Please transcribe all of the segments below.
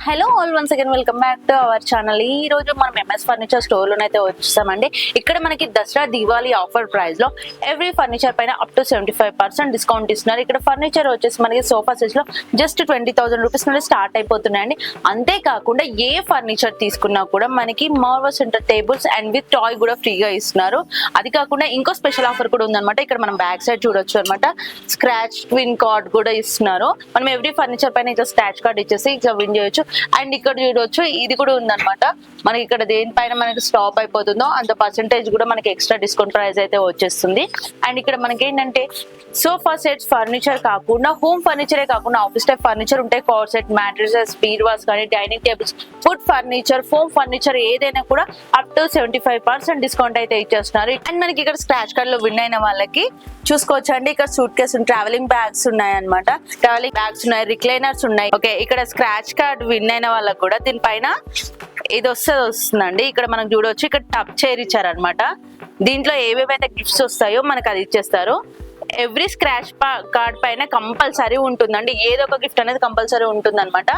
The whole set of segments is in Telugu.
Hello all once again welcome back to our channel. ఈ రోజు మనం ఎంఎస్ ఫర్నిచర్ స్టోర్ లోనైతే వచ్చేసామండి. ఇక్కడ మనకి దసరా దివాళీ ఆఫర్ ప్రైస్ లో ఎవ్రీ ఫర్నిచర్ పైన అప్ టు 75% డిస్కౌంట్ ఇస్తున్నారు. ఇక్కడ ఫర్నిచర్ వచ్చేసి మనకి సోఫా సెట్స్ లో జస్ట్ 20,000 రూపీస్ నుండి స్టార్ట్ అయిపోతున్నాయండి. అంతేకాకుండా ఏ ఫర్నిచర్ తీసుకున్నా కూడా మనకి marvel centre tables and with toy కూడా ఫ్రీగా ఇస్తున్నారు. అది కాకుండా ఇంకో స్పెషల్ ఆఫర్ కూడా ఉందన్నమాట. ఇక్కడ మనం బ్యాక్ సైడ్ చూడొచ్చు అనమాట. స్క్రాచ్ ట్విన్ కార్డ్ కూడా ఇస్తున్నారు. మనం ఎవ్రీ ఫర్నిచర్ పైన ఇట్లా స్క్రాచ్ కార్డ్ ఇచ్చేసి ఇట్లా విన్ చేయొచ్చు. అండ్ ఇక్కడ చూడవచ్చు ఇది కూడా ఉందన్నమాట. మనకి ఇక్కడ దేనిపైన మనకి స్టాప్ అయిపోతుందో అంత పర్సెంటేజ్ కూడా మనకి ఎక్స్ట్రా డిస్కౌంట్ ప్రైస్ అయితే వచ్చేస్తుంది. అండ్ ఇక్కడ మనకి ఏంటంటే సోఫా సెట్స్ ఫర్నిచర్ కాకుండా హోమ్ ఫర్నిచరే కాకుండా ఆఫీస్ టైప్ ఫర్నిచర్ ఉంటాయి. కార్ సెట్, మ్యాట్రెసెస్, బీర్వాస్ కానీ dining tables, food furniture, foam furniture ఏదైనా కూడా అప్ టు 75% డిస్కౌంట్ అయితే ఇచ్చేస్తున్నారు. అండ్ మనకి ఇక్కడ స్క్రాచ్ కార్డ్ లో విన్ అయిన వాళ్ళకి చూసుకోవచ్చు అండి. ఇక్కడ సూట్ కేసు, ట్రావెలింగ్ బ్యాగ్స్ ఉన్నాయి అనమాట. ట్రావెలింగ్ బ్యాగ్స్ ఉన్నాయి, రిక్లైనర్స్ ఉన్నాయి. ఓకే, ఇక్కడ స్క్రాచ్ కార్డ్ విన్ అయిన వాళ్ళకి కూడా దీనిపైన ఇది వస్తుందండి. ఇక్కడ మనం చూడవచ్చు. ఇక్కడ టబ్ చైర్ ఇచ్చారనమాట. దీంట్లో ఏవేవైతే గిఫ్ట్స్ వస్తాయో మనకు అది ఇచ్చేస్తారు. ఎవ్రీ స్క్రాచ్ కార్డ్ పైన కంపల్సరీ ఉంటుందండి. ఏదో ఒక గిఫ్ట్ అనేది కంపల్సరీ ఉంటుంది అనమాట.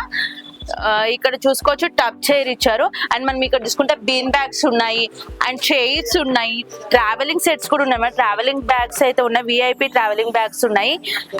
ఇక్కడ చూసుకోవచ్చు టబ్ చైర్ ఇచ్చారు. అండ్ మనం ఇక్కడ చూసుకుంటే బీన్ బ్యాగ్స్ ఉన్నాయి అండ్ చైర్స్ ఉన్నాయి. ట్రావెలింగ్ సెట్స్ కూడా ఉన్నాయి. ట్రావెలింగ్ బ్యాగ్స్ అయితే ఉన్నాయి. విఐపి ట్రావెలింగ్ బ్యాగ్స్ ఉన్నాయి.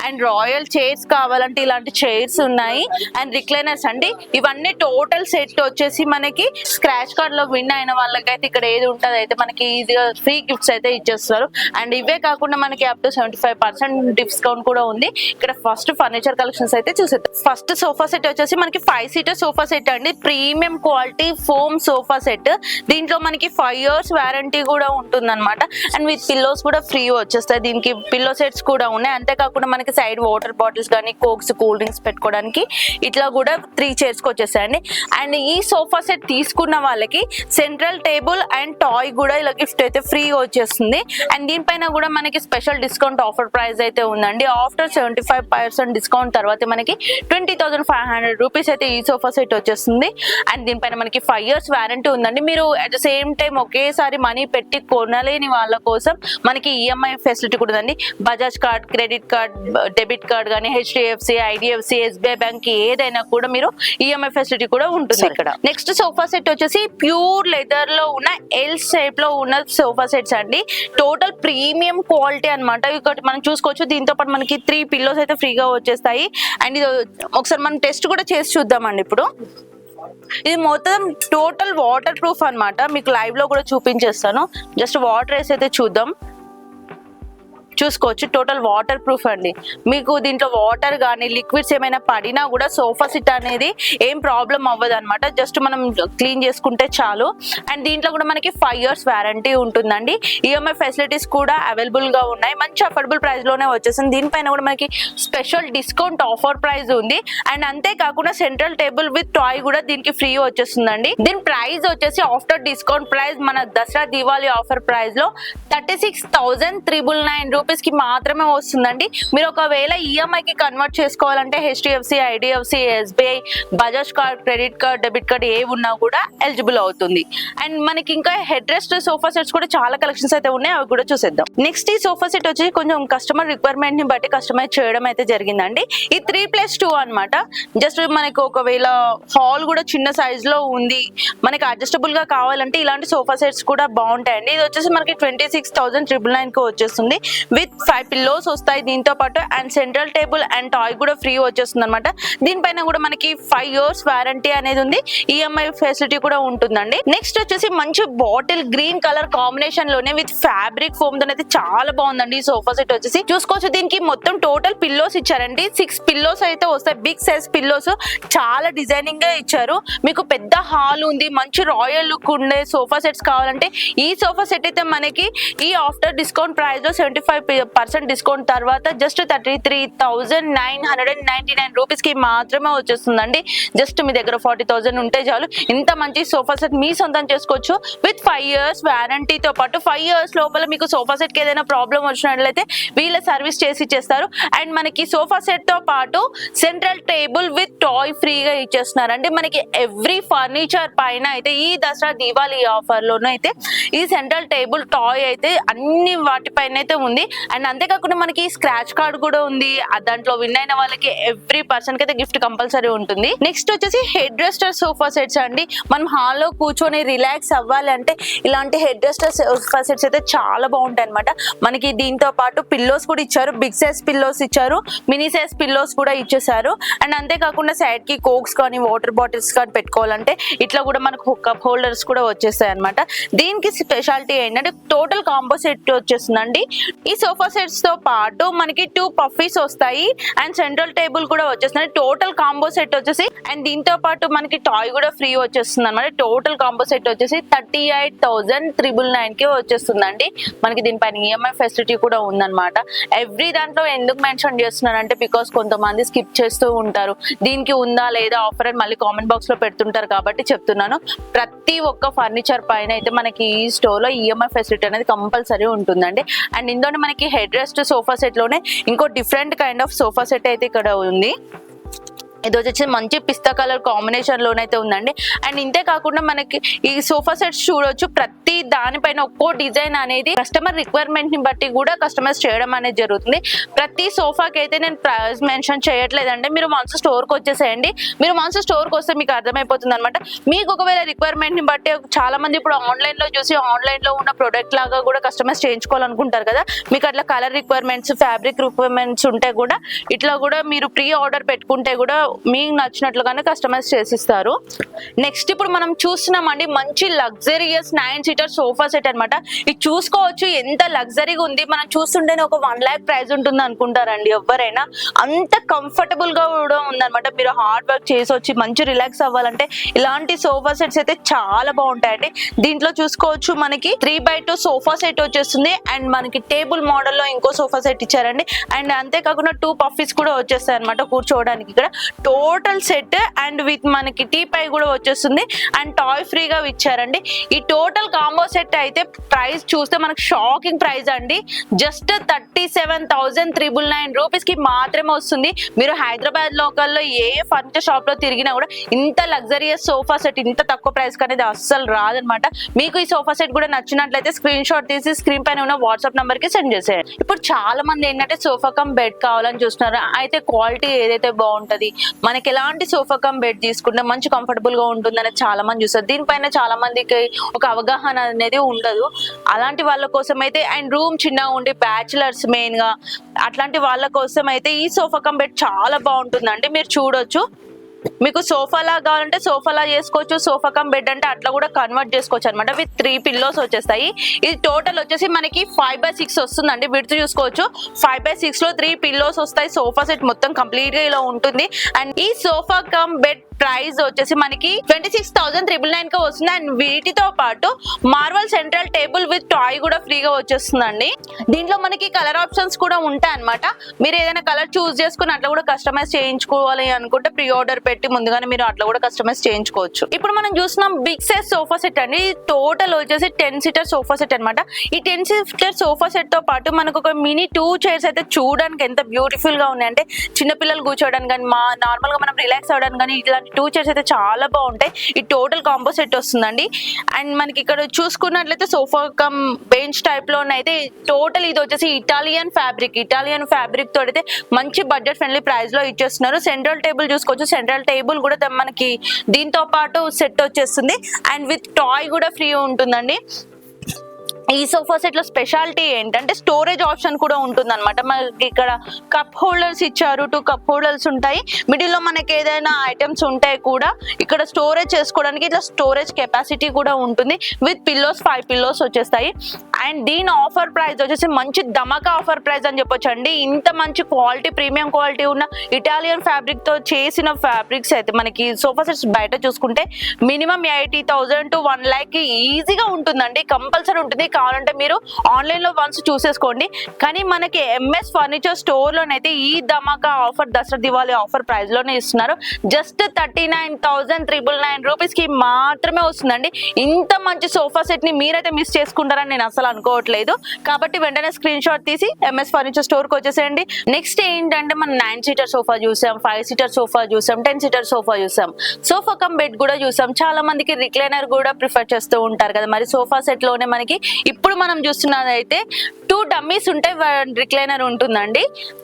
అండ్ రాయల్ చైర్స్ కావాలంటే ఇలాంటి చైర్స్ ఉన్నాయి. అండ్ రిక్లైనర్స్ అండి. ఇవన్నీ టోటల్ సెట్ వచ్చేసి మనకి స్క్రాచ్ కార్డ్ లో విన్ అయిన వాళ్ళకైతే ఇక్కడ ఏది ఉంటుంది అయితే మనకి ఈజీగా ఫ్రీ గిఫ్ట్స్ అయితే ఇచ్చేస్తారు. అండ్ ఇవే కాకుండా మనకి అప్ టు 75% డిస్కౌంట్ కూడా ఉంది. ఇక్కడ ఫస్ట్ ఫర్నిచర్ కలెక్షన్స్ అయితే చూసేద్దాం. ఫస్ట్ సోఫా సెట్ వచ్చేసి మనకి 5 సీటర్ సోఫా సెట్ అండి. Premium quality foam sofa set. దీంట్లో మనకి 5 years వారంటీ కూడా ఉంటుంది అనమాట. అండ్ విత్ పిల్లోస్ కూడా ఫ్రీ వచ్చేస్తాయి. దీనికి పిల్లో సెట్స్ కూడా ఉన్నాయి. అంతేకాకుండా మనకి సైడ్ వాటర్ బాటిల్స్ కానీ కోక్స్, కూల్ డ్రింక్స్ పెట్టుకోవడానికి ఇట్లా కూడా 3 chairs కి వచ్చేస్తాయండి. అండ్ ఈ సోఫా సెట్ తీసుకున్న వాళ్ళకి సెంట్రల్ టేబుల్ అండ్ టాయ్ కూడా ఇలా గిఫ్ట్ అయితే ఫ్రీ వచ్చేస్తుంది. అండ్ దీనిపైన కూడా మనకి స్పెషల్ డిస్కౌంట్ ఆఫర్ ప్రైస్ అయితే ఉందండి. ఆఫ్టర్ 75% డిస్కౌంట్ తర్వాత మనకి 20,500 రూపీస్ అయితే ఈ సోఫా సెట్ వచ్చేస్తుంది. అండ్ దీనిపైన మనకి 5 years వారంటీ ఉందండి. మీరు అట్ ద సేమ్ టైం ఒకేసారి మనీ పెట్టి కొనలేని వాళ్ళ కోసం మనకి ఈఎంఐ ఫెసిలిటీ కూడా ఉందండి. Bajaj card, credit card, debit card కానీ హెచ్డిఎఫ్సి, ఐడిఎఫ్సి, ఎస్బీఐ బ్యాంక్ ఏదైనా కూడా మీరు ఈఎంఐ ఫెసిలిటీ కూడా ఉంటుంది ఇక్కడ. నెక్స్ట్ సోఫా సెట్ వచ్చేసి ప్యూర్ లెదర్ లో ఉన్న ఎల్ షేప్ లో ఉన్న సోఫా సెట్స్ అండి. టోటల్ ప్రీమియం క్వాలిటీ అనమాట. ఇక్కడ మనం చూసుకోవచ్చు. దీంతో పాటు మనకి 3 పిల్లోస్ అయితే ఫ్రీగా వచ్చేస్తాయి. అండ్ ఇది ఒకసారి మనం టెస్ట్ కూడా చేసి చూద్దామండి. ఇప్పుడు ఇది మొత్తం టోటల్ వాటర్ ప్రూఫ్ అన్నమాట. మీకు లైవ్ లో కూడా చూపించేస్తాను. జస్ట్ వాటర్ వేసి అయితే చూద్దాం. చూసుకోవచ్చు. టోటల్ వాటర్ ప్రూఫ్ అండి. మీకు దీంట్లో వాటర్ కానీ లిక్విడ్స్ ఏమైనా పడినా కూడా సోఫా సెట్ అనేది ఏం ప్రాబ్లం అవ్వదు అనమాట. జస్ట్ మనం క్లీన్ చేసుకుంటే చాలు. అండ్ దీంట్లో కూడా మనకి 5 years వారంటీ ఉంటుందండి. ఈఎంఐ ఫెసిలిటీస్ కూడా అవైలబుల్ గా ఉన్నాయి. మంచి అఫోర్డబుల్ ప్రైస్ లోనే వచ్చేసింది. దీనిపైన కూడా మనకి స్పెషల్ డిస్కౌంట్ ఆఫర్ ప్రైస్ ఉంది. అండ్ అంతేకాకుండా సెంట్రల్ టేబుల్ విత్ టాయ్ కూడా దీనికి ఫ్రీ వచ్చేస్తుందండి. దీని ప్రైస్ వచ్చేసి ఆఫ్టర్ డిస్కౌంట్ ప్రైస్ మన దసరా దివాళీ ఆఫర్ ప్రైస్ లో 36,999 రూపీస్ కి మాత్రమే వస్తుందండి. మీరు ఒకవేళ ఈఎంఐ కి కన్వర్ట్ చేసుకోవాలంటే HDFC, IDFC, SBI, Bajaj card, credit card, debit card ఏ ఉన్నా కూడా ఎలిజిబుల్ అవుతుంది. అండ్ మనకి ఇంకా హెడ్ రెస్ట్ సోఫా సెట్స్ కూడా చాలా కలెక్షన్స్ అయితే ఉన్నాయి. అవి కూడా చూసేద్దాం. నెక్స్ట్ ఈ సోఫా సెట్ వచ్చి కొంచెం కస్టమర్ రిక్వైర్మెంట్ ని బట్టి కస్టమైజ్ చేయడం అయితే జరిగిందండి. ఈ 3+2 అనమాట. జస్ట్ మనకి ఒకవేళ హాల్ కూడా చిన్న సైజ్ లో ఉంది, మనకి అడ్జస్టబుల్ గా కావాలంటే ఇలాంటి సోఫా సెట్స్ కూడా బాగుంటాయండి. ఇది వచ్చేసి మనకి 26,999 కి వచ్చేస్తుంది. విత్ 5 పిల్లోస్ వస్తాయి దీంతో పాటు. And central table and toy కూడా ఫ్రీ వచ్చేస్తుంది అనమాట. దీనిపైన కూడా మనకి 5 years వారంటీ అనేది ఉంది. ఈఎంఐ ఫెసిలిటీ కూడా ఉంటుందండి. నెక్స్ట్ వచ్చేసి మంచి బాటిల్ గ్రీన్ కలర్ కాంబినేషన్ లోనే విత్ ఫ్యాబ్రిక్ ఫోమ్ తో అయితే చాలా బాగుందండి. ఈ సోఫా సెట్ వచ్చేసి చూసుకోవచ్చు. దీనికి మొత్తం టోటల్ పిల్లోస్ ఇచ్చారండి. 6 పిల్లోస్ అయితే వస్తాయి. బిగ్ సైజ్ పిల్లోస్ చాలా డిజైనింగ్ గా ఇచ్చారు. మీకు పెద్ద హాల్ ఉంది, మంచి రాయల్ లుక్ ఉండే సోఫా సెట్స్ కావాలంటే ఈ సోఫా సెట్ అయితే మనకి ఈ ఆఫ్టర్ డిస్కౌంట్ ప్రైస్ లో 75% డిస్కౌంట్ తర్వాత జస్ట్ 33,999 రూపీస్ కి మాత్రమే వచ్చేస్తుందండి. జస్ట్ మీ దగ్గర 40,000 ఉంటే చాలు ఇంత మంచి సోఫా సెట్ మీ సొంతం చేసుకోవచ్చు. విత్ 5 years వారంటీతో పాటు 5 years లోపల మీకు సోఫా సెట్ కి ఏదైనా ప్రాబ్లం వచ్చినట్లయితే వీళ్ళ సర్వీస్ చేసి ఇచ్చేస్తారు. అండ్ మనకి సోఫా సెట్ తో పాటు సెంట్రల్ టేబుల్ విత్ టాయ్ ఫ్రీగా ఇచ్చేస్తున్నారండి. మనకి ఎవ్రీ ఫర్నిచర్ పైన అయితే ఈ దసరా దీవాళీ ఆఫర్ లోనూ అయితే ఈ సెంట్రల్ టేబుల్ టాయ్ అయితే అన్ని వాటిపైన అయితే ఉంది. అండ్ అంతేకాకుండా మనకి స్క్రాచ్ కార్డ్ కూడా ఉంది. దాంట్లో విన్ అయిన వాళ్ళకి ఎవ్రీ పర్సన్ కి అయితే గిఫ్ట్ కంపల్సరీ ఉంటుంది. నెక్స్ట్ వచ్చేసి హెడ్ రెస్టర్ సోఫా సెట్స్ అండి. మనం హాల్లో కూర్చొని రిలాక్స్ అవ్వాలి అంటే ఇలాంటి హెడ్ రెస్టర్ సోఫా సెట్స్ అయితే చాలా బాగుంటాయి అనమాట. మనకి దీంతో పాటు పిల్లోస్ కూడా ఇచ్చారు, బిగ్ సైజ్ పిల్లోస్ ఇచ్చారు, మినీ సైజ్ పిల్లోస్ కూడా ఇచ్చేసారు. అండ్ అంతేకాకుండా సైడ్ కి కోక్స్ కానీ వాటర్ బాటిల్స్ కానీ పెట్టుకోవాలంటే ఇట్లా కూడా మనకు కప్ హోల్డర్స్ కూడా వచ్చేస్తాయి అనమాట. దీనికి స్పెషాలిటీ ఏంటంటే టోటల్ కాంబో సెట్ వచ్చేస్తుందండి. ఈ సోఫా సెట్స్ తో పాటు మనకి 2 పఫీస్ వస్తాయి అండ్ సెంట్రల్ టేబుల్ కూడా వచ్చేస్తుంది. టోటల్ కాంబో సెట్ వచ్చేసి అండ్ దీంతో పాటు మనకి టాయ్ కూడా ఫ్రీ వచ్చేస్తుంది అనమాట. టోటల్ కాంబో సెట్ వచ్చేసి 38,999 కి వచ్చేస్తుందండి. మనకి దీనిపైన ఈఎంఐ ఫెసిలిటీ కూడా ఉందన్నమాట. ఎవ్రీ దాంట్లో ఎందుకు మెన్షన్ చేస్తున్నానంటే బికాస్ కొంతమంది స్కిప్ చేస్తూ ఉంటారు, దీనికి ఉందా లేదా ఆఫర్ అని మళ్ళీ కామెంట్ బాక్స్ లో పెడుతుంటారు కాబట్టి చెప్తున్నాను. ప్రతి ఒక్క ఫర్నిచర్ పైన అయితే మనకి ఈ స్టోర్ లో ఈఎంఐ ఫెసిలిటీ అనేది కంపల్సరీ ఉంటుందండి. అండ్ ఇందులో మనకి హెడ్ రెస్ట్ సోఫా సెట్ లోనే ఇంకో different kind of sofa set అయితే ఇక్కడ ఉంది. ఇది వచ్చేసి మంచి పిస్తా కలర్ కాంబినేషన్ లోనైతే ఉందండి. అండ్ ఇంతే కాకుండా మనకి ఈ సోఫా సెట్స్ చూడొచ్చు, ప్రతి దానిపైన ఒక్కో డిజైన్ అనేది కస్టమర్ రిక్వైర్మెంట్ ని బట్టి కూడా కస్టమైజ్ చేయడం అనేది జరుగుతుంది. ప్రతి సోఫాకి అయితే నేను ప్రైస్ మెన్షన్ చేయట్లేదండి. మీరు వన్స్ స్టోర్ కి వచ్చేసేయండి. మీరు వన్స్ స్టోర్ కి వస్తే మీకు అర్థమైపోతుంది అనమాట. మీకు ఒకవేళ రిక్వైర్మెంట్ ని బట్టి చాలా మంది ఇప్పుడు ఆన్లైన్ లో చూసి ఆన్లైన్ లో ఉన్న ప్రొడక్ట్ లాగా కూడా కస్టమైజ్ చేయించుకోవాలనుకుంటారు కదా. మీకు అట్లా కలర్ రిక్వైర్మెంట్స్, ఫ్యాబ్రిక్ రిక్వైర్మెంట్స్ ఉంటే కూడా ఇట్లా కూడా మీరు ప్రీ ఆర్డర్ పెట్టుకుంటే కూడా మీకు నచ్చినట్లుగానే కస్టమైజ్ చేసిస్తారు. నెక్స్ట్ ఇప్పుడు మనం చూస్తున్నామండి మంచి లగ్జరియస్ 9 సీటర్ సోఫా సెట్ అనమాట. ఇది చూసుకోవచ్చు ఎంత లగ్జరీగా ఉంది. మనం చూస్తుంటేనే ఒక 1 lakh ప్రైస్ ఉంటుంది అనుకుంటారండి ఎవరైనా. అంత కంఫర్టబుల్ గా కూడా ఉందన్నమాట. మీరు హార్డ్ వర్క్ చేసి వచ్చి మంచి రిలాక్స్ అవ్వాలంటే ఇలాంటి సోఫా సెట్స్ అయితే చాలా బాగుంటాయండి. దీంట్లో చూసుకోవచ్చు మనకి 3x2 సోఫా సెట్ వచ్చేస్తుంది అండ్ మనకి టేబుల్ మోడల్ లో ఇంకో సోఫా సెట్ ఇచ్చారండి. అండ్ అంతేకాకుండా 2 పఫీస్ కూడా వచ్చేస్తాయి అనమాట కూర్చోవడానికి. ఇక్కడ టోటల్ సెట్ అండ్ విత్ మనకి టీ పై కూడా వచ్చేస్తుంది అండ్ టాయ్ ఫ్రీగా ఇచ్చారండి. ఈ టోటల్ కాంబో సెట్ అయితే ప్రైస్ చూస్తే మనకు షాకింగ్ ప్రైస్ అండి. జస్ట్ 37,999 రూపీస్ కి మాత్రమే వస్తుంది. మీరు హైదరాబాద్ లోకల్లో ఏ ఫర్నిచర్ షాప్ లో తిరిగినా కూడా ఇంత లగ్జరియస్ సోఫా సెట్ ఇంత తక్కువ ప్రైస్ అనేది అస్సలు రాదనమాట. మీకు ఈ సోఫా సెట్ కూడా నచ్చినట్లయితే స్క్రీన్ షాట్ తీసి స్క్రీన్ పైన ఉన్న వాట్సాప్ నంబర్ కి సెండ్ చేసేయండి. ఇప్పుడు చాలా మంది ఏంటంటే సోఫా కమ్ బెడ్ కావాలని చూస్తున్నారు. అయితే క్వాలిటీ ఏదైతే బాగుంటది, మనకి ఎలాంటి సోఫా కమ్ బెడ్ తీసుకుంటే మంచి కంఫర్టబుల్ గా ఉంటుందని చాలా మంది చూస్తారు. దీనిపైన చాలా మందికి ఒక అవగాహన అనేది ఉండదు. అలాంటి వాళ్ళ కోసం అయితే అండ్ రూమ్ చిన్నగా ఉండి బ్యాచులర్స్ మెయిన్ గా అట్లాంటి వాళ్ళ కోసం అయితే ఈ సోఫా కమ్ బెడ్ చాలా బాగుంటుందండి. మీరు చూడొచ్చు, మీకు సోఫాలా కావాలంటే సోఫాలా చేసుకోవచ్చు, సోఫా కమ్ బెడ్ అంటే అట్లా కూడా కన్వర్ట్ చేసుకోవచ్చు అనమాట. విత్ 3 పిల్లోస్ వచ్చేస్తాయి. ఇది టోటల్ వచ్చేసి మనకి 5x6 వస్తుందండి. విడ్త్ చూసుకోవచ్చు, 5x6 లో 3 పిల్లోస్ వస్తాయి. సోఫా సెట్ మొత్తం కంప్లీట్ గా ఇలా ఉంటుంది. అండ్ ఈ సోఫా కమ్ బెడ్ ప్రైస్ వచ్చేసి మనకి 26,999 కి వస్తుంది. అండ్ వీటితో పాటు marvel central table with toy కూడా ఫ్రీగా వచ్చేస్తుందండి. దీంట్లో మనకి కలర్ ఆప్షన్స్ కూడా ఉంటాయి అనమాట. మీరు ఏదైనా కలర్ చూస్ చేసుకుని అట్లా కూడా కస్టమైజ్ చేయించుకోవాలి అనుకుంటే ప్రీ ఆర్డర్ పెట్టి ముందుగానే మీరు అట్లా కూడా కస్టమైజ్ చేయించుకోవచ్చు. ఇప్పుడు మనం చూస్తున్నాం బిగ్ సైజ్ సోఫా సెట్ అండి. టోటల్ వచ్చేసి 10 సీటర్ సోఫా సెట్ అనమాట. ఈ 10 సీటర్ సోఫా సెట్ తో పాటు మనకు ఒక మినీ 2 చైర్స్ అయితే చూడడానికి ఎంత బ్యూటిఫుల్ గా ఉన్నాయంటే చిన్నపిల్లలు కూర్చోవడానికి కానీ నార్మల్ గా మనం రిలాక్స్ అవ్వడానికి కానీ ఇట్లాంటి 2 చైర్స్ అయితే చాలా బాగుంటాయి. ఈ టోటల్ కాంబో సెట్ వస్తుందండి. అండ్ మనకి ఇక్కడ చూసుకున్నట్లయితే సోఫా కమ్ బెంచ్ టైప్ లో అయితే టోటల్ ఇది వచ్చేసి ఇటాలియన్ ఫ్యాబ్రిక్ తో అయితే మంచి బడ్జెట్ ఫ్రెండ్లీ ప్రైస్ లో ఇచ్చేస్తున్నారు. సెంట్రల్ టేబుల్ చూసుకోవచ్చు, సెంట్రల్ టేబుల్ కూడా మనకి దీంతో పాటు సెట్ వచ్చేస్తుంది అండ్ విత్ టాయ్ కూడా ఫ్రీ ఉంటుందండి. ఈ సోఫా సెట్ లో స్పెషాలిటీ ఏంటంటే స్టోరేజ్ ఆప్షన్ కూడా ఉంటుంది అనమాట. మనకి ఇక్కడ కప్ హోల్డర్స్ ఇచ్చారు, 2 కప్ హోల్డర్స్ ఉంటాయి. మిడిల్ లో మనకి ఏదైనా ఐటమ్స్ ఉంటే కూడా ఇక్కడ స్టోరేజ్ చేసుకోవడానికి ఇట్లా స్టోరేజ్ కెపాసిటీ కూడా ఉంటుంది. విత్ పిల్లోస్ 5 పిల్లోస్ వచ్చేస్తాయి. అండ్ దీని ఆఫర్ ప్రైస్ వచ్చేసి మంచి ధమాకా ఆఫర్ ప్రైస్ అని చెప్పొచ్చు అండి. ఇంత మంచి క్వాలిటీ, ప్రీమియం క్వాలిటీ ఉన్న ఇటాలియన్ ఫ్యాబ్రిక్ తో చేసిన ఫ్యాబ్రిక్స్ అయితే మనకి సోఫా సెట్స్ బయట చూసుకుంటే మినిమం 80,000 to 1 lakh కి ఈజీగా ఉంటుందండి. కంపల్సరీ ఉంటుంది. కావాలంటే మీరు ఆన్లైన్ లో వన్స్ చూసేసుకోండి. కానీ మనకి ఎంఎస్ ఫర్నిచర్ స్టోర్ లోనైతే ఈ ధమాకా offer, Dasara Diwali offer price లోనే ఇస్తున్నారు. జస్ట్ 39,999 రూపీస్ కి మాత్రమే వస్తుందండి. ఇంత మంచి సోఫా సెట్ ని మీరైతే మిస్ చేసుకుంటారని నేను అసలు అనుకోవట్లేదు. కాబట్టి వెంటనే స్క్రీన్ షాట్ తీసి ఎంఎస్ ఫర్నిచర్ స్టోర్ కి వచ్చేసేయండి. నెక్స్ట్ ఏంటంటే మనం 9 సీటర్ సోఫా చూసాం, 5 సీటర్ సోఫా చూసాం, 10 సీటర్ సోఫా చూసాం, సోఫా కమ్ బెడ్ కూడా చూసాం. చాలా మందికి రిక్లైనర్ కూడా ప్రిఫర్ చేస్తూ ఉంటారు కదా. మరి సోఫా సెట్ లోనే మనకి ఇప్పుడు మనం చూస్తున్నది అయితే 2 డమ్మీస్ ఉంటాయి, 1 రిక్లైనర్ ఉంటుందండి.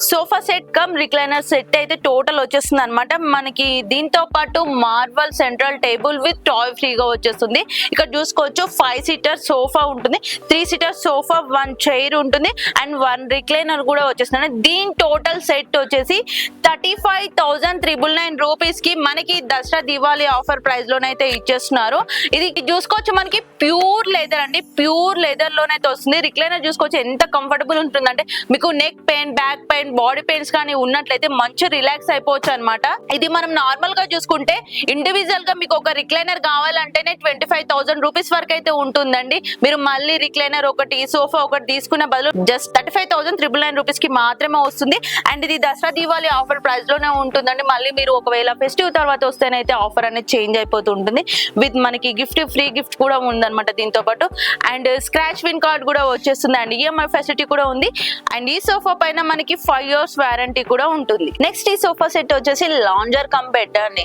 Sofa set come recliner set అయితే టోటల్ వచ్చేస్తుంది అనమాట. మనకి దీంతో పాటు marble central table with toy ఫ్రీగా వచ్చేస్తుంది. ఇక్కడ చూసుకోవచ్చు 5 సీటర్ సోఫా ఉంటుంది, 3 సీటర్ సోఫా, 1 చైర్ ఉంటుంది అండ్ 1 రిక్లైనర్ కూడా వచ్చేస్తుంది. దీని టోటల్ సెట్ వచ్చేసి 35,999 రూపీస్ కి మనకి దసరా దివాళీ ఆఫర్ ప్రైస్ లోనైతే ఇచ్చేస్తున్నారు. ఇది చూసుకోవచ్చు మనకి ప్యూర్ లెదర్ అండి, ప్యూర్ లెదర్ లోనైతే వస్తుంది. రిక్లైనర్ చూసుకోవచ్చు ఎంత కంఫర్టబుల్ ఉంటుందంటే మీకు neck pain, back pain, body pains కానీ ఉన్నట్లయితే మంచి రిలాక్స్ అయిపోవచ్చు అనమాట. ఇది మనం నార్మల్ గా చూసుకుంటే ఇండివిజువల్ గా మీకు ఒక రిక్లైనర్ కావాలంటేనే 25,000 రూపీస్ వరకు అయితే ఉంటుందండి. మీరు మళ్ళీ రిక్లైనర్ ఒకటి, సోఫా ఒకటి తీసుకునే బదులు జస్ట్ 35,999 రూపీస్ కి మాత్రమే వస్తుంది. అండ్ ఇది దసరా దివాళీ ఆఫర్ ప్రైస్ లోనే ఉంటుందండి. మళ్ళీ మీరు ఒకవేళ ఫెస్టివ్ తర్వాత వస్తేనైతే ఆఫర్ అనేది చేంజ్ అయిపోతుంటుంది. విత్ మనకి గిఫ్ట్, ఫ్రీ గిఫ్ట్ కూడా ఉందన్నమాట దీంతో పాటు. అండ్ స్క్రాచ్ విన్ కార్డ్ కూడా వచ్చేస్తుంది అండ్ ఈఎంఐ ఫెసిలిటీ కూడా ఉంది. అండ్ ఈ సోఫా పైన మనకి 5 years వారంటీ కూడా ఉంటుంది. నెక్స్ట్ ఈ సోఫా సెట్ వచ్చేసి లాంజర్ కమ్ బెడ్ అండి,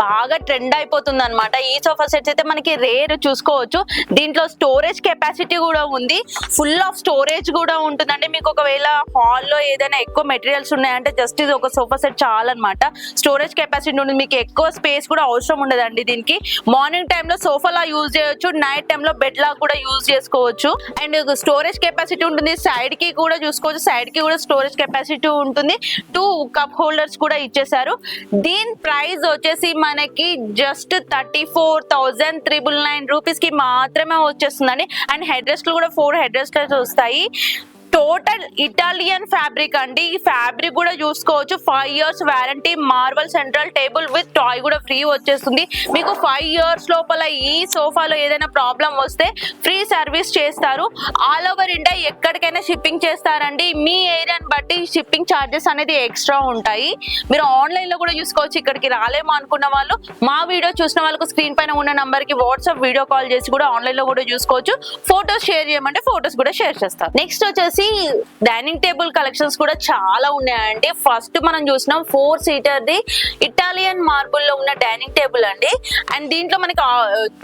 బాగా ట్రెండ్ అయిపోతుంది అనమాట. ఈ సోఫా సెట్స్ అయితే మనకి రేర్ చూసుకోవచ్చు. దీంట్లో స్టోరేజ్ కెపాసిటీ కూడా ఉంది, ఫుల్ ఆఫ్ స్టోరేజ్ కూడా ఉంటుందండి. మీకు ఒకవేళ హాల్లో ఏదైనా ఎక్కువ మెటీరియల్స్ ఉన్నాయంటే జస్ట్ ఇది ఒక సోఫా సెట్ చాలన్నమాట. స్టోరేజ్ కెపాసిటీ ఉంటుంది, మీకు ఎక్కువ స్పేస్ కూడా అవసరం ఉండదండి. దీనికి మార్నింగ్ టైంలో సోఫాలా యూజ్ చేయొచ్చు, నైట్ టైంలో బెడ్ లా కూడా యూజ్ చేసుకోవచ్చు. అండ్ స్టోరేజ్ కెపాసిటీ ఉంటుంది, సైడ్ కి కూడా చూసుకోవచ్చు, సైడ్ కి కూడా స్టోరేజ్ కెపాసిటీ ఉంటుంది. 2 కప్ హోల్డర్స్ కూడా ఇచ్చేసారు. దీని ప్రైస్ వచ్చేసి మనకి జస్ట్ 34,999 రూపీస్ కి మాత్రమే వచ్చేస్తుందండి. అండ్ హెడ్ రెస్ట్లు కూడా 4 హెడ్ రెస్ట్లు వస్తాయి. టోటల్ ఇటాలియన్ ఫ్యాబ్రిక్ అండి. ఈ ఫ్యాబ్రిక్ కూడా చూసుకోవచ్చు, 5 years warranty, marble central table with toy కూడా ఫ్రీ వచ్చేస్తుంది. మీకు 5 years లోపల ఈ సోఫాలో ఏదైనా ప్రాబ్లం వస్తే ఫ్రీ సర్వీస్ చేస్తారు. ఆల్ ఓవర్ ఇండియా ఎక్కడికైనా షిప్పింగ్ చేస్తారండి. మీ ఏరియాని బట్టి షిప్పింగ్ ఛార్జెస్ అనేది ఎక్స్ట్రా ఉంటాయి. మీరు ఆన్లైన్ లో కూడా చూసుకోవచ్చు. ఇక్కడికి రాలేమో అనుకున్న వాళ్ళు మా వీడియో చూసిన వాళ్ళకు స్క్రీన్ పైన ఉన్న నంబర్ కి వాట్సాప్ వీడియో కాల్ చేసి కూడా ఆన్లైన్ లో కూడా చూసుకోవచ్చు. ఫోటోస్ షేర్ చేయమంటే ఫోటోస్ కూడా షేర్ చేస్తారు. నెక్స్ట్ వచ్చేసి డైనింగ్ టేబుల్ కలెక్షన్స్ కూడా చాలా ఉన్నాయండి. ఫస్ట్ మనం చూసినాం 4 seater ది ఇటాలియన్ మార్బుల్ లో ఉన్న డైనింగ్ టేబుల్ అండి. అండ్ దీంట్లో మనకి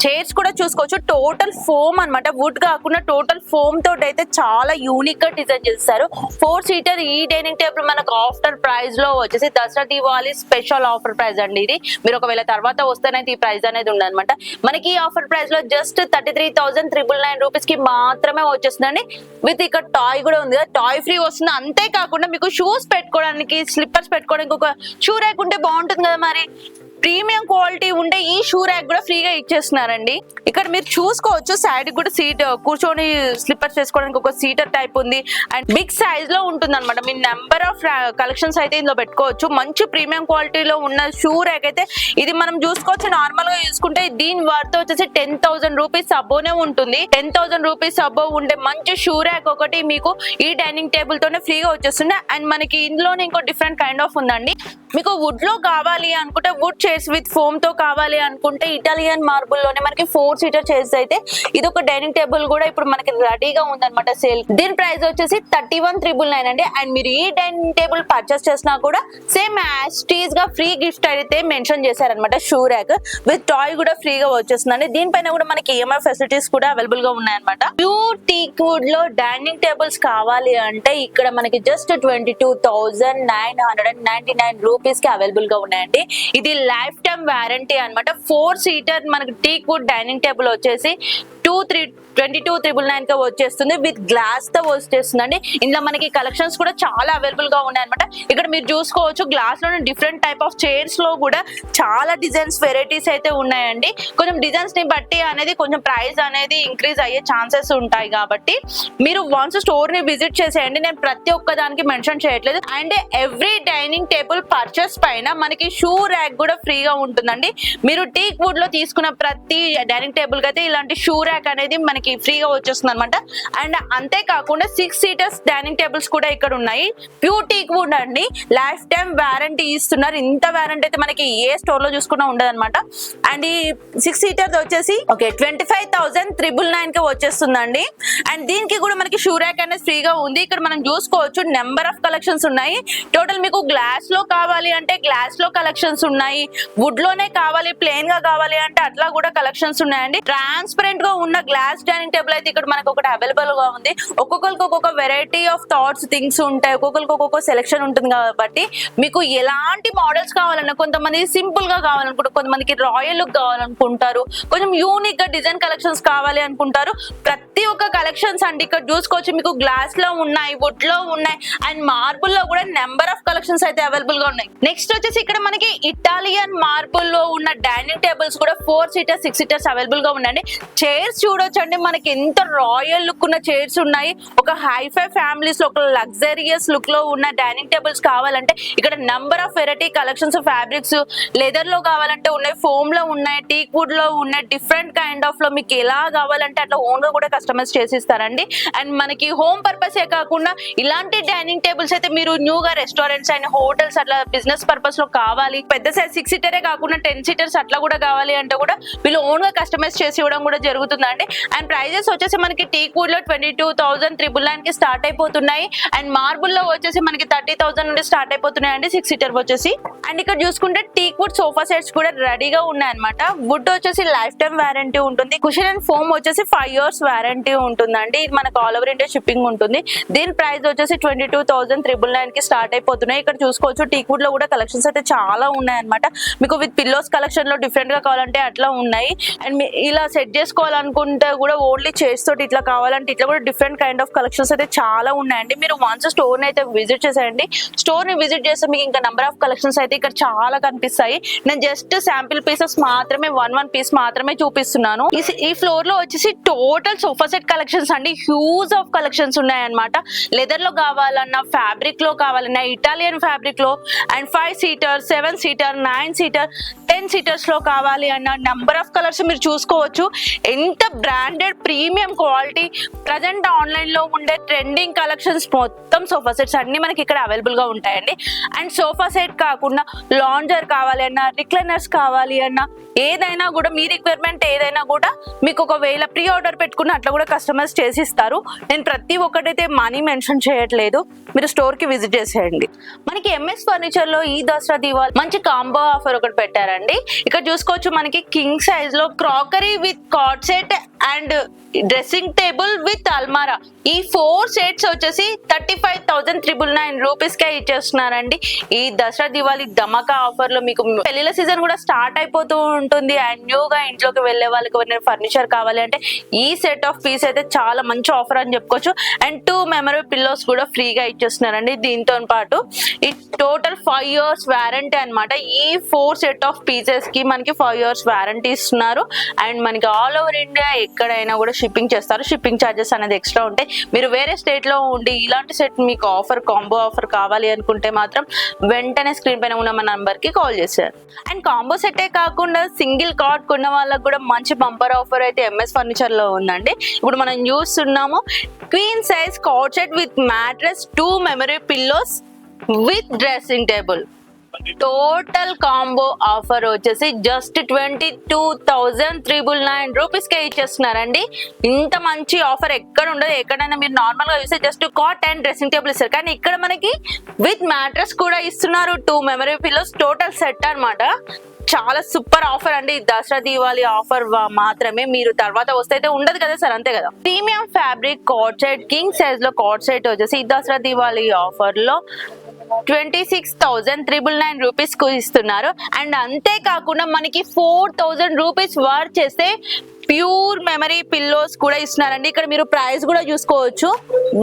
చైర్స్ కూడా చూసుకోవచ్చు, టోటల్ ఫోమ్ అన్నమాట, వుడ్ కాకుండా టోటల్ ఫోమ్ తోటి అయితే చాలా యూనిక్ గా డిజైన్ చేస్తారు. 4 seater ఈ డైనింగ్ టేబుల్ మనకు ఆఫర్ ప్రైస్ లో వచ్చేసి Dasara Diwali special offer price అండి. ఇది మీరు ఒకవేళ తర్వాత వస్తేనైతే ఈ ప్రైస్ అనేది ఉండదన్నమాట. మనకి ఈ ఆఫర్ ప్రైస్ లో జస్ట్ 33,999 రూపీస్ కి మాత్రమే వచ్చేస్తుందండి. విత్ ఇక్కడ టాయ్ కూడా ఉంది కదా, టాయ్ ఫ్రీ వస్తుంది. అంతేకాకుండా మీకు షూస్ పెట్టుకోవడానికి, స్లిప్పర్స్ పెట్టుకోవడానికి ఒక షూ ర్యాక్ ఉంటే బాగుంటుంది కదా. మరి ప్రీమియం క్వాలిటీ ఉండే ఈ షూ ర్యాక్ కూడా ఫ్రీగా ఇచ్చేస్తున్నారండి. ఇక్కడ మీరు చూసుకోవచ్చు, సైడ్ కూడా సీట్ కూర్చొని స్లిప్పర్స్ వేసుకోవడానికి ఒక సీటర్ టైప్ ఉంది. అండ్ బిగ్ సైజ్ లో ఉంటుంది అనమాట. మీ నెంబర్ ఆఫ్ కలెక్షన్స్ అయితే ఇందులో పెట్టుకోవచ్చు. మంచి ప్రీమియం క్వాలిటీలో ఉన్న షూ ర్యాక్ అయితే ఇది మనం చూసుకోవచ్చు. నార్మల్ గా చూసుకుంటే దీని వర్త్ వచ్చేసి 10,000 రూపీస్ అబోనే ఉంటుంది. 10,000 రూపీస్ అబో ఉండే మంచి షూ ర్యాక్ ఒకటి మీకు ఈ డైనింగ్ టేబుల్ తోనే ఫ్రీగా వచ్చేస్తుంది. అండ్ మనకి ఇందులోనే ఇంకో డిఫరెంట్ కైండ్ ఆఫ్ ఉందండి. మీకు వుడ్ లో కావాలి అనుకుంటే వుడ్ చైర్స్ విత్ ఫోమ్ తో కావాలి అనుకుంటే ఇటాలియన్ మార్బుల్ లోనే మనకి 4 seater చైర్స్ అయితే ఇది ఒక డైనింగ్ టేబుల్ కూడా ఇప్పుడు మనకి రెడీగా ఉందన్నమాట సేల్. దీని ప్రైస్ వచ్చేసి 31,999 అండి. అండ్ మీరు ఈ డైనింగ్ టేబుల్ పర్చేస్ చేసినా కూడా సేమ్ యాస్టీస్ గా ఫ్రీ గిఫ్ట్ అయితే మెన్షన్ చేశారనమాట. షూ ర్యాక్ విత్ టాయ్ కూడా ఫ్రీగా వచ్చేస్తుందండి. దీనిపైన కూడా మనకి ఈఎంఐ ఫెసిలిటీస్ కూడా అవైలబుల్ గా ఉన్నాయన్నమాట. ప్యూర్ టీక్ వుడ్ లో డైనింగ్ టేబుల్స్ కావాలి అంటే ఇక్కడ మనకి జస్ట్ 22,999 రూపీస్ కి అవైలబుల్ గా ఉన్నాయండి. ఇది లైఫ్ టైమ్ వారంటీ అన్నమాట. 4 seater మనకి టీక్ వుడ్ డైనింగ్ టేబుల్ వచ్చేసి 22,999 గా వచ్చేస్తుంది. విత్ గ్లాస్ తో వచ్చేస్తుందండి. ఇందులో మనకి కలెక్షన్స్ కూడా చాలా అవైలబుల్ గా ఉన్నాయి అనమాట. ఇక్కడ మీరు చూసుకోవచ్చు, గ్లాస్ లోనే డిఫరెంట్ టైప్ ఆఫ్ చైర్స్ లో కూడా చాలా డిజైన్స్, వెరైటీస్ అయితే ఉన్నాయండి. కొంచెం డిజైన్స్ ని బట్టి అనేది కొంచెం ప్రైస్ అనేది ఇంక్రీజ్ అయ్యే ఛాన్సెస్ ఉంటాయి కాబట్టి మీరు వన్స్ స్టోర్ ని విజిట్ చేసేయండి. నేను ప్రతి ఒక్క దానికి మెన్షన్ చేయట్లేదు. And every dining table purchase పైన మనకి షూ ర్యాక్ కూడా ఫ్రీగా ఉంటుందండి. మీరు టీక్ వుడ్ లో తీసుకున్న ప్రతి డైనింగ్ టేబుల్ కి అయితే ఇలాంటి షూ ర్యాక్ అనేది మనకి ఫ్రీగా వచ్చేస్తుంది అనమాట. అండ్ అంతేకాకుండా 6 seater డైనింగ్ టేబుల్స్ కూడా ఇక్కడ ఉన్నాయి. ప్యూర్ టీక్ వుడ్ అండి, లైఫ్ టైమ్ వారంటీ ఇస్తున్నారు. ఇంత వారంటీ అయితే మనకి ఏ స్టోర్ లో చూసుకున్నా ఉండదు అనమాట. అండ్ ఈ 6 seater వచ్చేసి 25,999 కి వచ్చేస్తుందండి. అండ్ దీనికి కూడా మనకి షూ ర్యాక్ అనేది ఫ్రీగా ఉంది. ఇక్కడ మనం చూసుకోవచ్చు, నెంబర్ ఆఫ్ కలెక్షన్స్ ఉన్నాయి. టోటల్ మీకు గ్లాస్ లో కావాలి అంటే గ్లాస్ లో కలెక్షన్స్ ఉన్నాయి, వుడ్ లోనే కావాలి, ప్లెయిన్ గా కావాలి అంటే అట్లా కూడా కలెక్షన్స్ ఉన్నాయండి. ట్రాన్స్పరెంట్ గా ఉన్న గ్లాస్ డైనింగ్ టేబుల్ అయితే ఇక్కడ మనకు ఒకటి అవైలబుల్ గా ఉంది. ఒక్కొక్కరికి ఒక్కొక్క వెరైటీ ఆఫ్ థాట్స్ థింగ్స్ ఉంటాయి, ఒక్కొక్కరికి ఒక్కొక్క సెలెక్షన్ ఉంటుంది కాబట్టి మీకు ఎలాంటి మోడల్స్ కావాలన్నా, కొంతమంది సింపుల్ గా కావాలనుకుంటారు, కొంతమందికి రాయల్ లుక్ కావాలనుకుంటారు, కొంచెం యూనిక్ గా డిజైన్ కలెక్షన్స్ కావాలి అనుకుంటారు. ప్రతి ఒక్క కలెక్షన్స్ అండి ఇక్కడ చూసుకోవచ్చు. మీకు గ్లాస్ లో ఉన్నాయి, వుడ్ లో ఉన్నాయి, అండ్ మార్బుల్ లో కూడా నెంబర్ ఆఫ్ కలెక్షన్స్ అయితే అవైలబుల్ గా ఉన్నాయి. నెక్స్ట్ వచ్చేసి ఇక్కడ మనకి ఇటాలియన్ మార్బుల్ లో ఉన్న డైనింగ్ టేబుల్స్ కూడా 4 సీటర్స్ 6 సీటర్స్ అవైలబుల్ గా ఉండండి. చైర్స్ చూడొచ్చండి, మనకి ఎంత రాయల్ లుక్ ఉన్న చైర్స్ ఉన్నాయి. ఒక హైఫై ఫ్యామిలీస్ లో ఒక లగ్జరియస్ లుక్ లో ఉన్న డైనింగ్ టేబుల్స్ కావాలంటే ఇక్కడ number of variety collections, fabrics leather లో కావాలంటే ఉన్నాయి, ఫోమ్ లో ఉన్నాయి, టీక్ వుడ్ లో ఉన్నాయి, డిఫరెంట్ కైండ్ ఆఫ్ లో మీకు ఎలా కావాలంటే అట్లా ఓన్ గా కూడా కస్టమైజ్ చేసిస్తారండి. అండ్ మనకి హోమ్ పర్పస్ ఏ కాకుండా ఇలాంటి డైనింగ్ టేబుల్స్ అయితే మీరు న్యూగా రెస్టారెంట్స్ అండ్ హోటల్స్ అట్లా బిజినెస్ పర్పస్ లో కావాలి, పెద్ద సైజ్ 6 సీటరే కాకుండా 10 సీటర్స్ అట్లా కూడా కావాలి అంటే కూడా వీళ్ళు ఓన్ గా కస్టమైజ్ చేసి ఇవ్వడం కూడా జరుగుతుందండి. అండ్ ప్రైజెస్ వచ్చేసి మనకి టీక్ వుడ్ లో 22,999 కి స్టార్ట్ అయిపోతున్నాయి. అండ్ మార్బుల్ లో వచ్చేసి మనకి 30,000 నుండి స్టార్ట్ అయిపోతున్నాయి అండి 6 సీటర్ వచ్చేసి. అండ్ ఇక్కడ చూసుకుంటే టీక్ వుడ్ సోఫా సెట్స్ కూడా రెడీగా ఉన్నాయి అనమాట. వుడ్ వచ్చేసి లైఫ్ టైం వారంటీ ఉంటుంది. కుషన్ అండ్ ఫోమ్ వచ్చేసి 5 years వారంటీ ఉంటుందండి. ఇది మనకు ఆల్ ఓవర్ ఇండియా షిప్పింగ్ ఉంటుంది. దీని ప్రైస్ వచ్చేసి 22,999 కి స్టార్ట్ అయిపోతున్నాయి. ఇక్కడ చూసుకోవచ్చు టీక్ వుడ్ లో కూడా కలెక్షన్స్ అయితే చాలా ఉన్నాయి అనమాట. మీకు విత్ పిల్లోస్ కలెక్షన్ లో డిఫరెంట్ గా కావాలంటే అట్లా ఉన్నాయి. అండ్ ఇలా సెట్ చేసుకోవాలనుకుంటే కూడా ఓన్లీ చైర్స్ తోటి ఇట్లా కావాలంటే ఇట్లా కూడా డిఫరెంట్ కైండ్ ఆఫ్ కలెక్షన్స్ అయితే చాలా ఉన్నాయండి. మీరు వన్స్ స్టోర్ అయితే విజిట్ చేసేయండి. స్టోర్ ని విజిట్ చేస్తే మీకు ఇంకా నెంబర్ ఆఫ్ కలెక్షన్స్ అయితే ఇక్కడ చాలా కనిపిస్తాయి. నేను జస్ట్ శాంపిల్ పీసెస్ మాత్రమే వన్ పీస్ మాత్రమే చూపిస్తున్నాను. ఈ ఫ్లోర్ లో వచ్చేసి టోటల్ సోఫా సెట్ కలెక్షన్స్ అండి, హ్యూజ్ ఆఫ్ కలెక్షన్స్ ఉన్నాయి అనమాట. లెదర్ లో కావాలన్నా, ఫ్యాబ్రిక్ లో కావాలన్నా, ఇటాలియన్ ఫ్యాబ్రిక్ లో, and 5 seater 7 seater 9 seater 10 seaters లో కావాలి అన్న నెంబర్ ఆఫ్ కలర్స్ మీరు చూసుకోవచ్చు. ఎంత branded premium quality present online లో ఉండే ట్రెండింగ్ కలెక్షన్స్ మొత్తం సోఫా సెట్స్ అన్ని మనకి ఇక్కడ అవైలబుల్ గా ఉంటాయండి. అండ్ సోఫా సెట్ కాకుండా లాంజర్ కావాలి అన్నా, రిక్లైనర్స్ కావాలి అన్నా, ఏదైనా కూడా మీ రిక్వైర్మెంట్ ఏదైనా కూడా మీకు ఒకవేళ ప్రీ ఆర్డర్ పెట్టుకున్న అట్లా కూడా కస్టమైజ్ చేసి ఇస్తారు. నేను ప్రతి ఒక్కటైతే మనీ మెన్షన్ చేయట్లేదు, మీరు స్టోర్ కి విజిట్ చేసేయండి. మనకి ఎంఎస్ ఫర్నిచర్ లో ఈ దసరా దీవాళి మంచి కాంబో ఆఫర్ ఒకటి పెట్టారండి. ఇక్కడ చూసుకోవచ్చు మనకి కింగ్ సైజ్ లో crockery with card set and dressing table with అల్మారా, ఈ 4 సెట్స్ వచ్చేసి 35,999 రూపీస్ కే ఇచ్చేస్తున్నారండి. ఈ దసరా దివాళీ ధమాకా ఆఫర్ లో మీకు పెళ్లిళ్ళ సీజన్ కూడా స్టార్ట్ అయిపోతూ ఉంటుంది. అండ్ న్యూగా ఇంట్లోకి వెళ్లే వాళ్ళకి ఫర్నిచర్ కావాలి అంటే ఈ సెట్ ఆఫ్ పీస్ అయితే చాలా మంచి ఆఫర్ అని చెప్పుకోవచ్చు. అండ్ 2 మెమరీ పిల్లోస్ కూడా ఫ్రీగా ఇచ్చేస్తున్నారండి. దీంతో పాటు ఈ టోటల్ 5 years వారంటీ అనమాట. ఈ 4 సెట్ ఆఫ్ పీసెస్ కి మనకి 5 years వారంటీ ఇస్తున్నారు. అండ్ మనకి ఆల్ ఓవర్ ఇండియా ఎక్కడైనా కూడా షిప్పింగ్ చేస్తారు. షిప్పింగ్ ఛార్జెస్ అనేది ఎక్స్ట్రా ఉంటాయి. మీరు వేరే స్టేట్ లో ఉండి ఇలాంటి సెట్ మీకు ఆఫర్ కాంబో ఆఫర్ కావాలి అనుకుంటే మాత్రం వెంటనే స్క్రీన్ పైన ఉన్న మన నంబర్ కి కాల్ చేశారు. అండ్ కాంబో సెటే కాకుండా సింగిల్ కార్డ్ కొన్న వాళ్ళకి కూడా మంచి బంపర్ ఆఫర్ అయితే ఎంఎస్ ఫర్నిచర్ లో ఉందండి. ఇప్పుడు మనం చూస్తున్నాము queen size card set with mattress, 2 memory pillows with dressing table. Total combo offer వచ్చేసి జస్ట్ 22,999 రూపీస్ కే ఇచ్చేస్తున్నారండి. ఇంత మంచి ఆఫర్ ఎక్కడ ఉండదు. ఎక్కడైనా మీరు నార్మల్ గా చూస్తే just cot and dressing table ఇస్తారు, కానీ ఇక్కడ మనకి విత్ మ్యాట్రెస్ కూడా ఇస్తున్నారు, 2 మెమరీ పిల్లోస్, టోటల్ సెట్ అన్నమాట. చాలా సూపర్ ఆఫర్ అండి. దసరా దీవాళి ఆఫర్ మాత్రమే, మీరు తర్వాత వస్తే అయితే ఉండదు కదా సార్, అంతే కదా. Premium fabric card set king size లో కార్డ్ సెట్ వచ్చేసి ఈ దసరా దీవాళి ఆఫర్ లో 26,999 రూపీస్ కు ఇస్తున్నారు. అండ్ అంతేకాకుండా మనకి 4,000 రూపీస్ వర్త్ చేస్తే ప్యూర్ మెమరీ పిల్లోస్ కూడా ఇస్తున్నారండి. ఇక్కడ మీరు ప్రైస్ కూడా చూసుకోవచ్చు,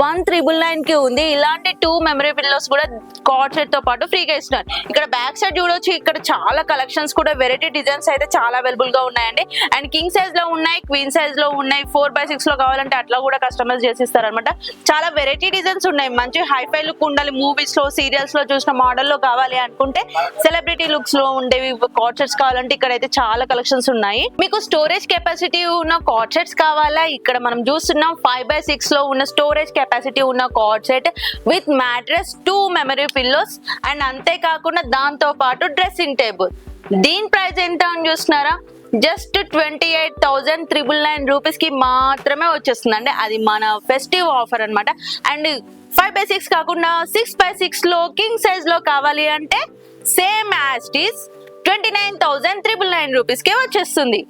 1,999 కి ఉంది. ఇలాంటి 2 మెమరీ పిల్లోస్ కూడా కార్డ్ సెట్ తో పాటు ఫ్రీగా ఇస్తున్నారు. ఇక్కడ బ్యాక్ సైడ్ చూడొచ్చు, ఇక్కడ చాలా కలెక్షన్స్ కూడా వెరైటీ డిజైన్స్ అయితే చాలా అవైలబుల్ గా ఉన్నాయండి. అండ్ కింగ్ సైజ్ లో ఉన్నాయి, క్వీన్ సైజ్ లో ఉన్నాయి, 4x6 లో కావాలంటే అట్లా కూడా కస్టమైజ్ చేసి ఇస్తారు అనమాట. చాలా వెరైటీ డిజైన్స్ ఉన్నాయి. మంచి హైఫై లుక్ ఉండాలి, మూవీస్ లో సీరియల్స్ లో చూసిన మోడల్ లో కావాలి అనుకుంటే, సెలబ్రిటీ లుక్స్ లో ఉండేవి కార్డ్ సెట్స్ కావాలంటే ఇక్కడ అయితే చాలా కలెక్షన్స్ ఉన్నాయి. మీకు స్టోరేజ్ కెపాసిటీ ఉన్న కార్డ్ సెట్స్ కావాలా, ఇక్కడ మనం చూస్తున్నాం 5x6 లో ఉన్న స్టోరేజ్ కెపాసిటీ ఉన్న card set with mattress, 2 memory pillows, and అంతేకాకుండా దాంతో పాటు డ్రెస్సింగ్ టేబుల్. దీని ప్రైస్ ఎంత అని చూస్తున్నారా, జస్ట్ 28,999 రూపీస్ కి మాత్రమే వచ్చేస్తుందండి. అది మన ఫెస్టివ్ ఆఫర్ అన్నమాట. అండ్ 5x6 కాకుండా 6x6 లో కింగ్ సైజ్ లో కావాలి అంటే same as it is 29,999 rupees కే వచ్చేస్తుంది.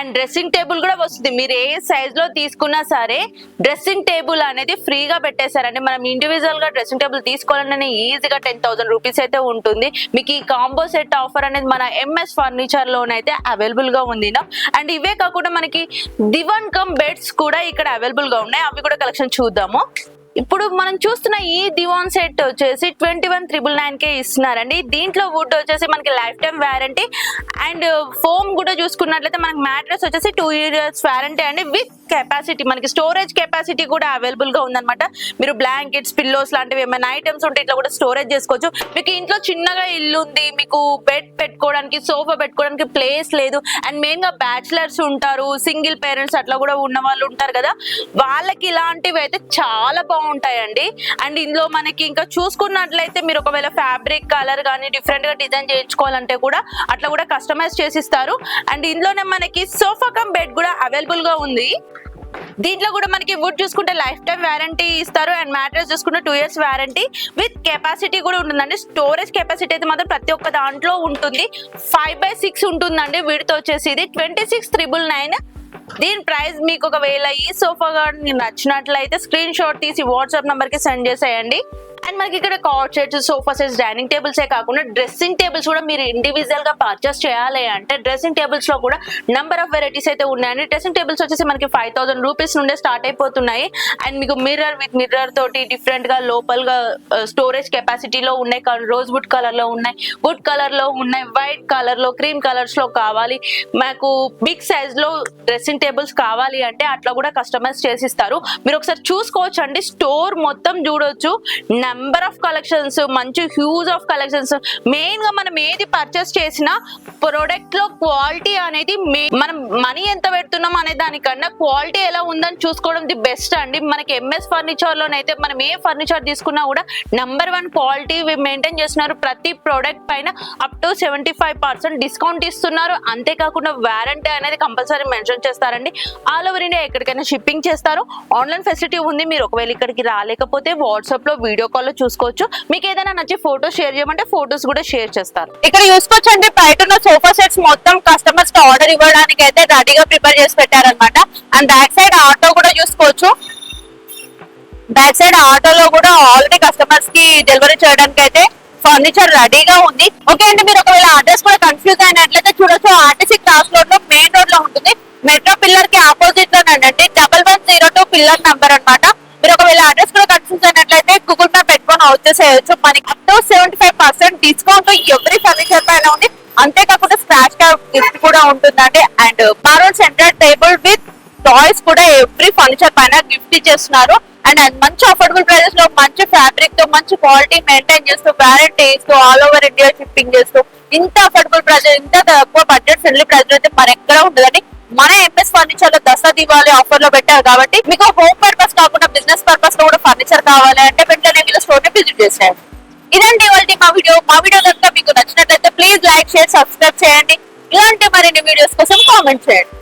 అండ్ డ్రెస్సింగ్ టేబుల్ కూడా వస్తుంది. మీరు ఏ సైజ్ లో తీసుకున్నా సరే డ్రెస్సింగ్ టేబుల్ అనేది ఫ్రీగా పెట్టేశారండి. మనం ఇండివిజువల్ గా డ్రెస్సింగ్ టేబుల్ తీసుకోవాలని ఈజీగా 10,000 రూపీస్ అయితే ఉంటుంది. మీకు ఈ కాంబో సెట్ ఆఫర్ అనేది మన ఎంఎస్ ఫర్నిచర్ లోనైతే అవైలబుల్ గా ఉంది. అండ్ ఇవే కాకుండా మనకి దివాన్ కమ్ బెడ్స్ కూడా ఇక్కడ అవైలబుల్ గా ఉన్నాయి. అవి కూడా కలెక్షన్ చూద్దాము. ఇప్పుడు మనం చూస్తున్న ఈ దివాన్ సెట్ వచ్చేసి 21,999 ఇస్తున్నారండి. దీంట్లో వుడ్ వచ్చేసి మనకి life time warranty and foam కూడా చూసుకున్నట్లయితే మనకి మ్యాట్రెస్ వచ్చేసి 2 years వారంటీ అండి. విత్ కెపాసిటీ మనకి స్టోరేజ్ కెపాసిటీ కూడా అవైలబుల్ గా ఉందన్నమాట. మీరు బ్లాంకెట్స్ పిల్లోస్ లాంటివి ఏమైనా ఐటమ్స్ ఉంటే ఇట్లా కూడా స్టోరేజ్ చేసుకోవచ్చు. మీకు ఇంట్లో చిన్నగా ఇల్లు ఉంది, మీకు బెడ్ పెట్టుకోవడానికి సోఫా పెట్టుకోవడానికి ప్లేస్ లేదు అండ్ మెయిన్ గా బ్యాచిలర్స్ ఉంటారు, సింగిల్ పేరెంట్స్ అట్లా కూడా ఉన్న వాళ్ళు ఉంటారు కదా, వాళ్ళకి ఇలాంటివి అయితే చాలా బాగుంటాయండి. అండ్ ఇందులో మనకి ఇంకా చూసుకున్నట్లయితే మీరు ఒకవేళ ఫ్యాబ్రిక్ కలర్ కానీ డిఫరెంట్ గా డిజైన్ చేయించుకోవాలంటే కూడా అట్లా కూడా కస్టమైజ్ చేసిస్తారు. అండ్ ఇందులోనే మనకి సోఫా కమ్ బెడ్ కూడా అవైలబుల్ గా ఉంది. దీంట్లో కూడా మనకి వుడ్ చూసుకుంటే లైఫ్ టైం వారంటీ ఇస్తారు అండ్ మ్యాట్రెస్ చూసుకుంటే 2 years వారంటీ విత్ కెపాసిటీ కూడా ఉంటుందండి. స్టోరేజ్ కెపాసిటీ అయితే మాత్రం ప్రతి ఒక్క దాంట్లో ఉంటుంది. 5/6 ఉంటుందండి. వీటితో వచ్చేసి ఇది 26,999. దీని ప్రైస్ మీకు ఒకవేళ ఈ సోఫా గార్డ్ నచ్చినట్లయితే స్క్రీన్ షాట్ తీసి వాట్సాప్ నంబర్ కి సెండ్ చేసేయండి. అండ్ మనకి ఇక్కడ cot sets, sofa sets, dining tables ఏ కాకుండా డ్రెస్సింగ్ టేబుల్స్ కూడా మీరు ఇండివిజువల్ గా పర్చేస్ చేయాలి అంటే డ్రెస్సింగ్ టేబుల్స్ లో కూడా నంబర్ ఆఫ్ వెరైటీస్ అయితే ఉన్నాయండి. డ్రెస్సింగ్ టేబుల్స్ వచ్చేసి మనకి 5,000 రూపీస్ నుండే స్టార్ట్ అయిపోతున్నాయి. అండ్ మీకు మిర్రర్ విత్ మిర్రర్ తోటి డిఫరెంట్ గా లోపల్గా స్టోరేజ్ కెపాసిటీలో ఉన్నాయి, రోజ్ వుడ్ కలర్ లో ఉన్నాయి, వుడ్ కలర్ లో ఉన్నాయి, వైట్ కలర్ లో, క్రీమ్ కలర్స్ లో కావాలి, మాకు బిగ్ సైజ్ లో డ్రెస్సింగ్ టేబుల్స్ కావాలి అంటే అట్లా కూడా కస్టమైజ్ చేసిస్తారు. మీరు ఒకసారి చూసుకోవచ్చు అండి. స్టోర్ మొత్తం చూడొచ్చు. నెంబర్ ఆఫ్ కలెక్షన్స్, మంచి హ్యూజ్ ఆఫ్ కలెక్షన్స్. మెయిన్ గా మనం ఏది పర్చేస్ చేసినా ప్రొడక్ట్ లో క్వాలిటీ అనేది మనం మనీ ఎంత పెడుతున్నాం అనే దానికన్నా క్వాలిటీ ఎలా ఉందని చూసుకోవడం ది బెస్ట్ అండి. మనకి ఎంఎస్ ఫర్నిచర్ లోనైతే మనం ఏ ఫర్నిచర్ తీసుకున్నా కూడా నంబర్ 1 క్వాలిటీ మెయింటైన్ చేస్తున్నారు. ప్రతి ప్రోడక్ట్ పైన అప్ టు 75% డిస్కౌంట్ ఇస్తున్నారు. అంతేకాకుండా వారంటీ అనేది కంపల్సరీ మెన్షన్ చేస్తారండి. ఆల్ ఓవర్ ఇండియా ఎక్కడికైనా షిప్పింగ్ చేస్తారు. ఆన్లైన్ ఫెసిలిటీ ఉంది. మీరు ఒకవేళ ఇక్కడికి రాలేకపోతే వాట్సాప్ లో వీడియో కాల్ లో చూసుకోవచ్చు. మీకు ఏదైనా నచ్చి ఫోటోస్ షేర్ చేయమంటే ఫోటోస్ కూడా షేర్ చేస్తారు. ఇక్కడ చూసుకోవచ్చు అంటే బయట ఉన్న సోఫా సెట్స్ మొత్తం కస్టమర్స్ కి ఆర్డర్ ఇవ్వడానికి అయితే రెడీగా ప్రిపేర్ చేసి పెట్టారనమాట. అండ్ బ్యాక్ సైడ్ ఆటో కూడా చూసుకోవచ్చు. బ్యాక్ సైడ్ ఆటోలో కూడా ఆల్రెడీ కస్టమర్స్ కి డెలివరీ చేయడానికి అయితే ఫర్నిచర్ రెడీగా ఉంది. ఓకే అండి, మీరు ఒకవేళ అడ్రస్ కూడా కన్ఫ్యూజ్ అయినట్లయితే చూడొచ్చు. ఆర్టీసీ క్రాస్ రోడ్ లో మెయిన్ రోడ్ లో ఉంటుంది. మెట్రో పిల్లర్ కి ఆపోజిట్ లోనండి 1102 పిల్లర్ నంబర్ అన్నమాట. మీరు ఒకవేళ అడ్రస్ కూడా కన్ఫ్యూజ్ అయినట్లయితే గూగుల్ మ్యాప్ పెట్టుకొని వచ్చేసేయచ్చు. మనకి up to 75% discount every furniture పైన ఉంది. అంతేకాకుండా స్క్రాచ్ కార్డ్ గిఫ్ట్ కూడా ఉంటుందండి. అండ్ బారోల్ సెంటర్ టేబుల్ విత్ టాయ్స్ కూడా ఎవ్రీ ఫర్నిచర్ పైన గిఫ్ట్ ఇచ్చేస్తున్నారు. అండ్ మంచి అఫోర్డబుల్ ప్రైజెస్ లో మంచి ఫ్యాబ్రిక్ తో మంచి క్వాలిటీ మెయింటైన్ చేస్తూ వారంటీ ఇస్తూ ఆల్ ఓవర్ ఇండియా షిప్పింగ్ చేస్తూ ఇంత అఫోర్డబుల్ ప్రైస్, ఇంత తక్కువ బడ్జెట్ ఫ్రెండ్లీ ప్రైస్ అయితే మరి ఎక్కడ ఉండదండి. మన ఎంఎస్ ఫర్నిచర్ లో దసరా దివాళీ ఆఫర్ లో పెట్టారు కాబట్టి మీకు హోమ్ పర్పస్ కాకుండా బిజినెస్ పర్పస్ లో కూడా ఫర్నిచర్ కావాలి అంటే వెంటనే వీళ్ళ స్టోర్ ని విజిట్ చేసేయండి. ఇదండి ఇవాళ మా వీడియో కనుక మీకు నచ్చినట్లయితే ప్లీజ్ లైక్, షేర్, సబ్స్క్రైబ్ చేయండి. ఇలాంటి మరిన్ని వీడియోస్ కోసం కామెంట్ చేయండి.